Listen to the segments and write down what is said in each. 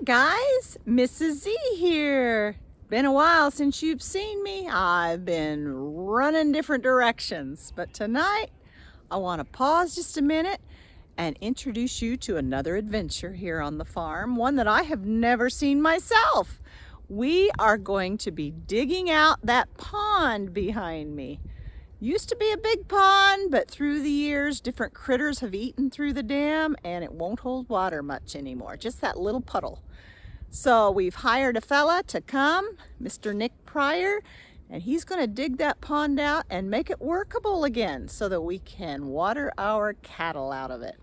guys, Mrs. Z here. Been a while since you've seen me. I've been running different directions, but tonight I want to pause just a minute and introduce you to another adventure here on the farm, one that I have never seen myself. We are going to be digging out that pond behind me. Used to be a big pond, but through the years, different critters have eaten through the dam and it won't hold water much anymore, just that little puddle. So we've hired a fella to come, Mr. Nick Pryor, and he's gonna dig that pond out and make it workable again so that we can water our cattle out of it.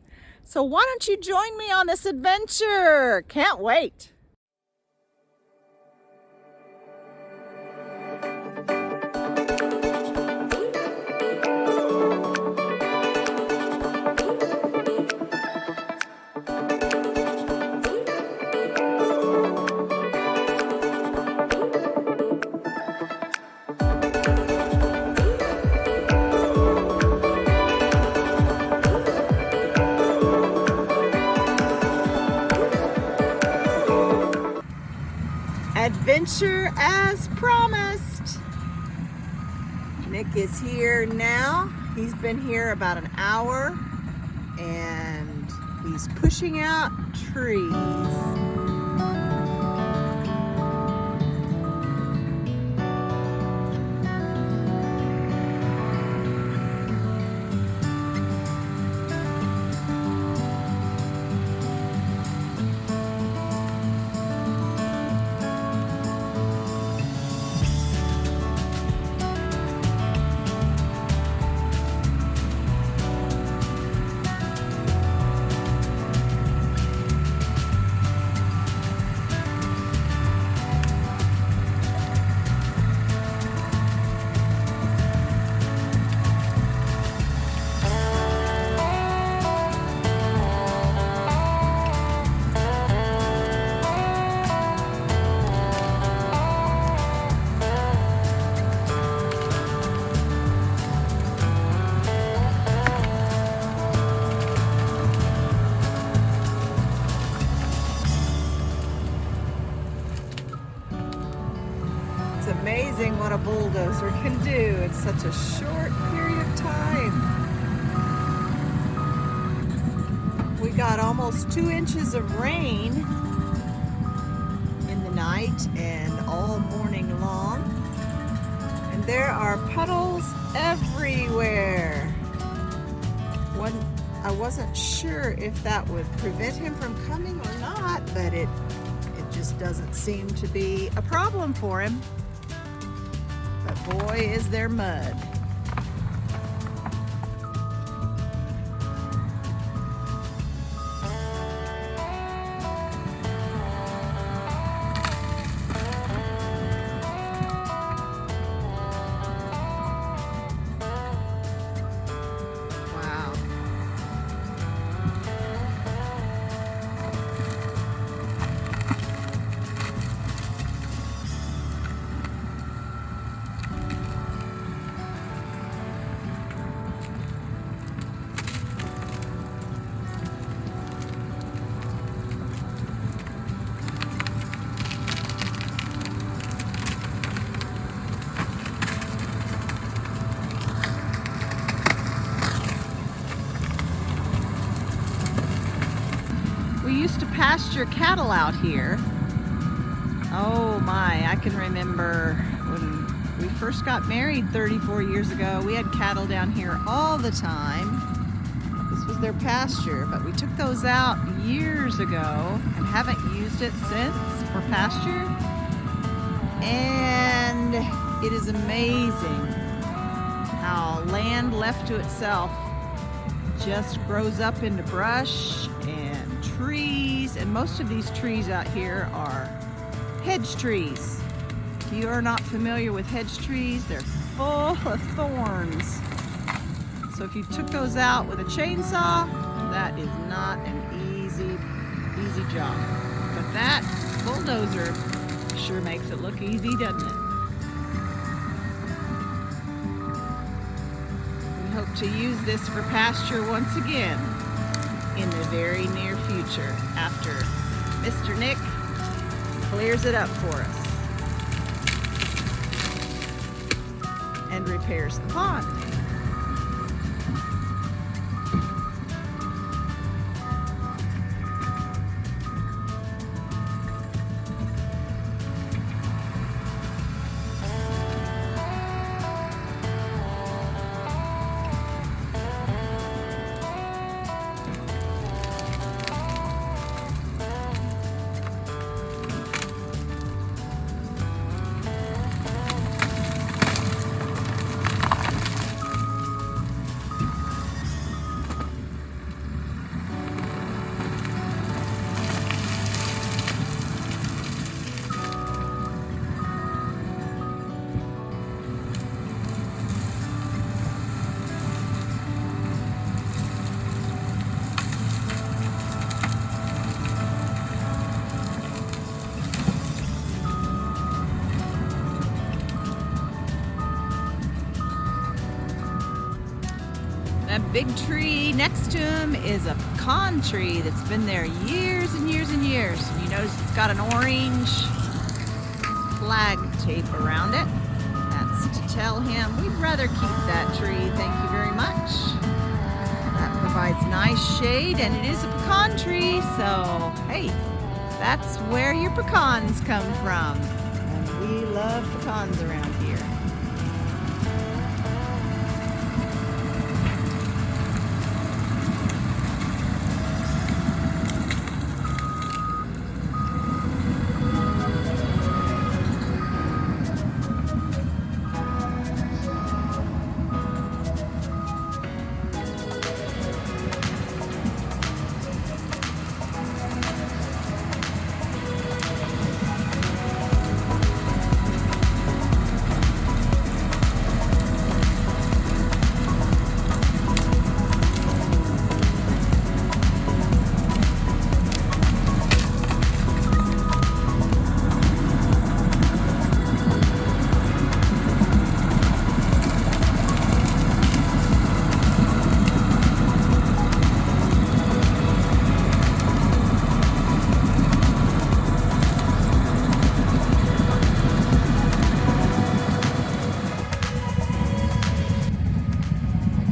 So why don't you join me on this adventure? Can't wait. Adventure as promised. Nick is here now. He's been here about an hour and he's pushing out trees. It's amazing what a bulldozer can do in such a short period of time. We got almost 2 inches of rain in the night and all morning long. And there are puddles everywhere. I wasn't sure if that would prevent him from coming or not, but it just doesn't seem to be a problem for him. But boy, is there mud. Wow. We used to pasture cattle out here. Oh my, I can remember when we first got married 34 years ago, we had cattle down here all the time. This was their pasture, but we took those out years ago and haven't used it since for pasture. And it is amazing how land left to itself just grows up into brush and trees, and most of these trees out here are hedge trees. If you are not familiar with hedge trees, they're full of thorns. So if you took those out with a chainsaw, that is not an easy job. But that bulldozer sure makes it look easy, doesn't it? We hope to use this for pasture once again in the very near future after Mr. Nick clears it up for us and repairs the pond. That big tree next to him is a pecan tree that's been there years and years and years. You notice it's got an orange flag tape around it. That's to tell him we'd rather keep that tree, thank you very much. That provides nice shade, and it is a pecan tree, so hey, that's where your pecans come from. And we love pecans around here.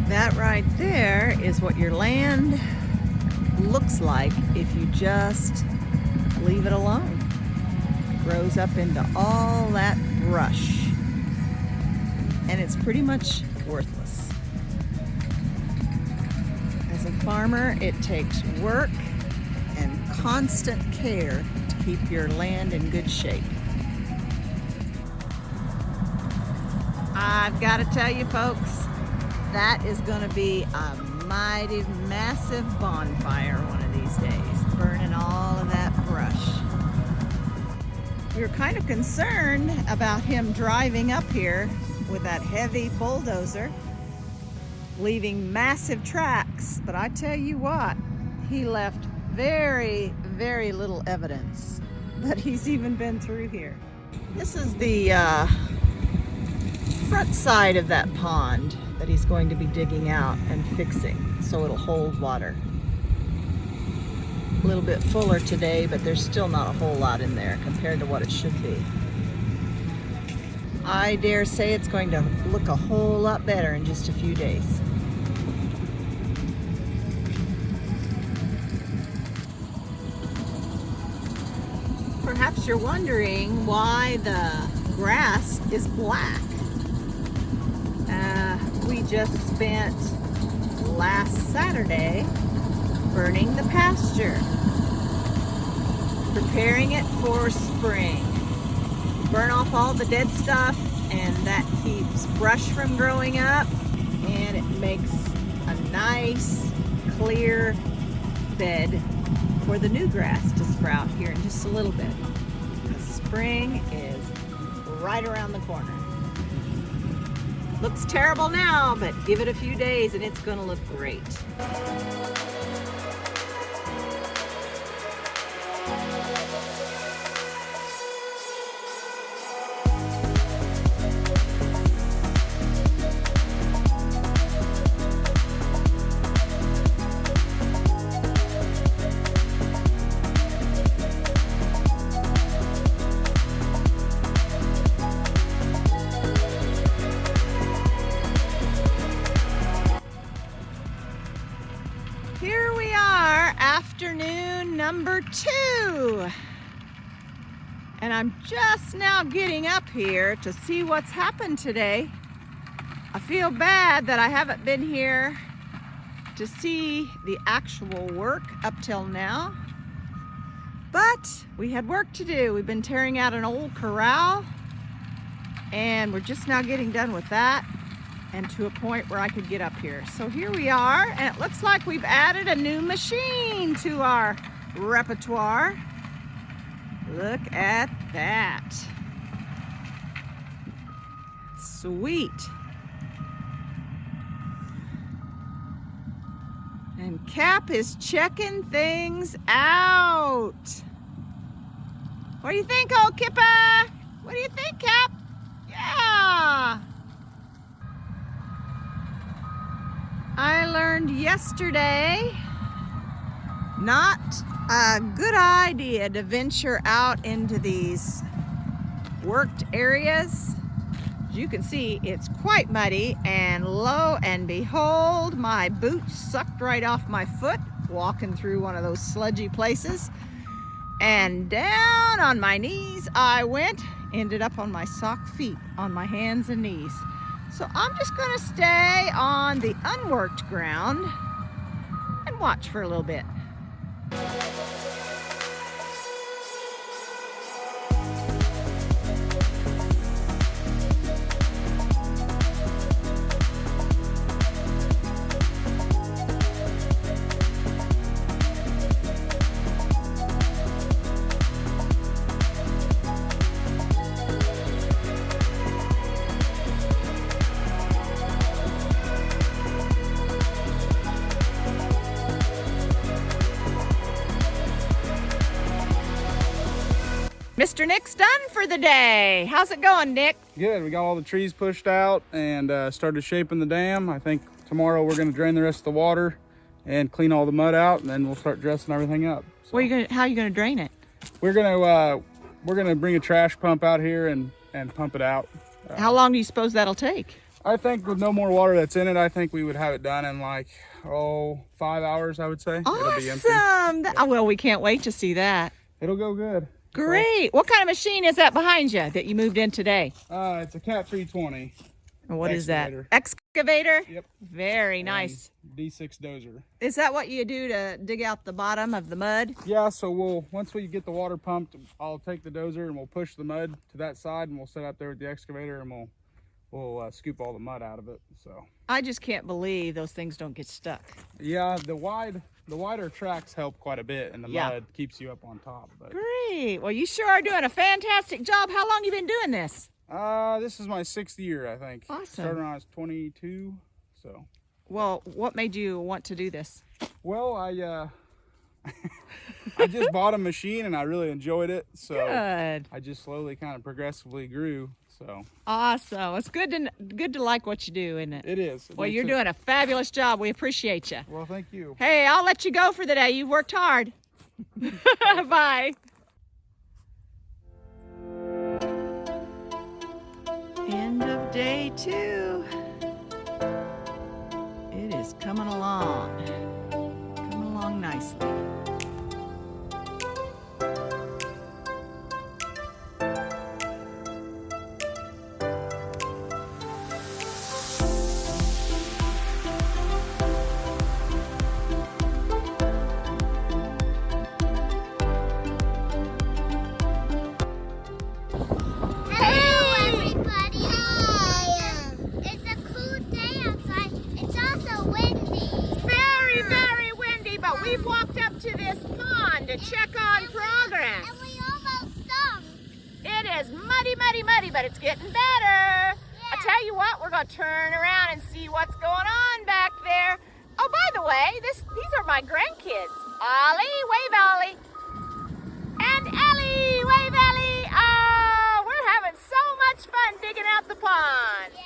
That right there is what your land looks like if you just leave it alone. It grows up into all that brush, and it's pretty much worthless. As a farmer, it takes work and constant care to keep your land in good shape. I've got to tell you folks, that is going to be a mighty massive bonfire one of these days, burning all of that brush. We were kind of concerned about him driving up here with that heavy bulldozer, leaving massive tracks, but I tell you what, he left very, very little evidence that he's even been through here. This is the front side of that pond that he's going to be digging out and fixing so it'll hold water. A little bit fuller today, but there's still not a whole lot in there compared to what it should be. I dare say it's going to look a whole lot better in just a few days. Perhaps you're wondering why the grass is black. We just spent last Saturday burning the pasture, preparing it for spring. Burn off all the dead stuff, and that keeps brush from growing up, and it makes a nice clear bed for the new grass to sprout here in just a little bit. The spring is right around the corner. Looks terrible now, but give it a few days and it's gonna look great. 2. And I'm just now getting up here to see what's happened today. I feel bad that I haven't been here to see the actual work up till now. But we had work to do. We've been tearing out an old corral, and we're just now getting done with that and to a point where I could get up here. So here we are, and it looks like we've added a new machine to our repertoire. Look at that. Sweet. And Cap is checking things out. What do you think, old Kipper? What do you think, Cap? Yeah. I learned yesterday not a good idea to venture out into these worked areas. As you can see, it's quite muddy, and lo and behold, my boots sucked right off my foot walking through one of those sludgy places, and down on my knees I went, ended up on my sock feet, on my hands and knees. So I'm just gonna stay on the unworked ground and watch for a little bit. Mr. Nick's done for the day. How's it going, Nick? Good. We got all the trees pushed out and started shaping the dam. I think tomorrow we're going to drain the rest of the water and clean all the mud out, and then we'll start dressing everything up. So How are you gonna drain it? we're gonna bring a trash pump out here and pump it out. How long do you suppose that'll take? I think with no more water that's in it, I think we would have it done in like 5 hours. I would say. It'll be empty. Awesome. Well, we can't wait to see that. It'll go good. Great. What kind of machine is that behind you that you moved in today? It's a Cat 320. What is that? Excavator. Excavator? Yep. Very nice. D6 dozer. Is that what you do to dig out the bottom of the mud? Yeah, so once we get the water pumped, I'll take the dozer and we'll push the mud to that side, and we'll sit out there with the excavator and we'll scoop all the mud out of it. So I just can't believe those things don't get stuck. yeah, the wider tracks help quite a bit, and the Yeah. mud keeps you up on top. But Great. Well, you sure are doing a fantastic job. How long you been doing this? this is my 6th year, I think. Awesome. Started when I was 22. So Well, what made you want to do this? well, I I just bought a machine and I really enjoyed it. So Good. I just slowly kind of progressively grew. So Awesome. It's good to like what you do, isn't it? it is. Well, you're doing a fabulous job. We appreciate you. Well, thank you. Hey, I'll let you go for the day. You worked hard. Bye. End of day 2. It is coming along nicely. We've walked up to this pond to check on progress. And we almost sunk. It is muddy, muddy, muddy, but it's getting better. I tell you what, we're going to turn around and see what's going on back there. Oh, by the way, these are my grandkids. Ollie, wave Ollie. And Ellie, wave Ellie. Oh, we're having so much fun digging out the pond. Yeah.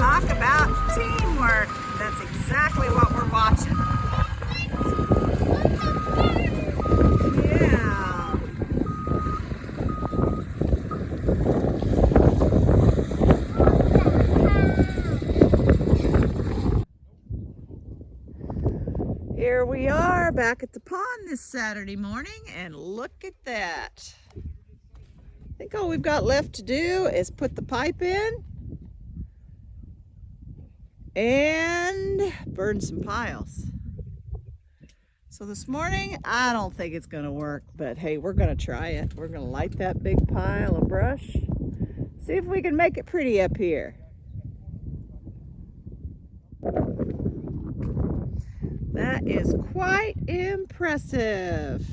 Talk about teamwork. That's exactly what we're watching. Yeah. Here we are back at the pond this Saturday morning, and look at that. I think all we've got left to do is put the pipe in and burn some piles. So this morning, I don't think it's gonna work, but hey, we're gonna try it. We're gonna light that big pile of brush, see if we can make it pretty up here. That is quite impressive.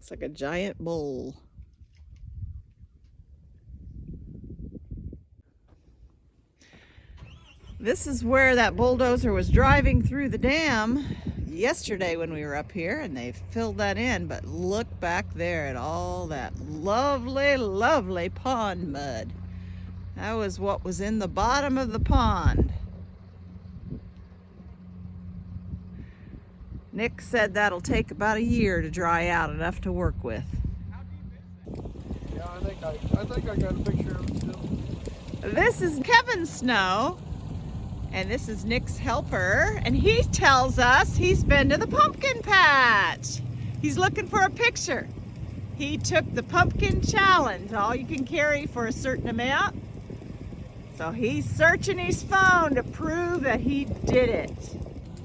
It's like a giant bowl. This is where that bulldozer was driving through the dam yesterday when we were up here, and they filled that in. But look back there at all that lovely, lovely pond mud. That was what was in the bottom of the pond. Nick said that'll take about a year to dry out, enough to work with. Yeah, I think I got a picture of it still. This is Kevin Snow, and this is Nick's helper, and he tells us he's been to the pumpkin patch. He's looking for a picture. He took the pumpkin challenge, all you can carry for a certain amount. So he's searching his phone to prove that he did it.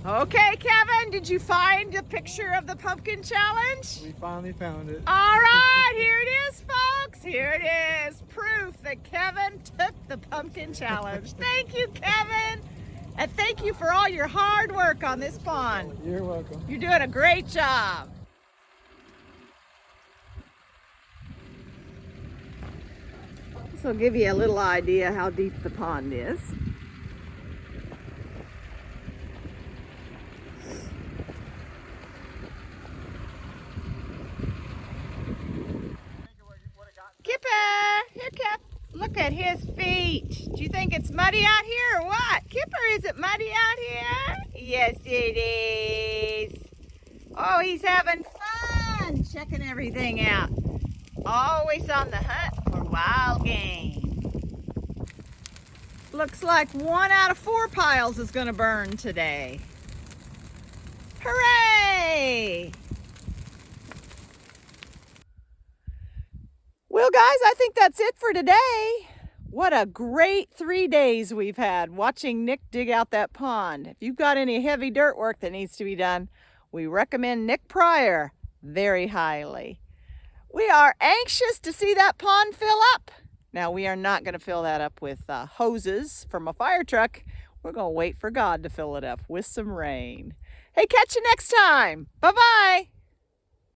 Okay, Kevin, did you find a picture of the pumpkin challenge? We finally found it. All right, here it is, folks. Here it is. Proof that Kevin took the pumpkin challenge. Thank you, Kevin. And thank you for all your hard work on this pond. You're welcome. You're doing a great job. This will give you a little idea how deep the pond is. Kipper, here, Kip. Look at his feet. Do you think it's muddy out here or what? Kipper, is it muddy out here? Yes, it is. Oh, he's having fun checking everything out. Always on the hunt for wild game. Looks like 1 out of 4 piles is going to burn today. Hooray! Well, guys, I think that's it for today. What a great 3 days we've had watching Nick dig out that pond. If you've got any heavy dirt work that needs to be done, we recommend Nick Pryor very highly. We are anxious to see that pond fill up. Now, we are not going to fill that up with hoses from a fire truck. We're going to wait for God to fill it up with some rain. Hey, catch you next time. Bye-bye.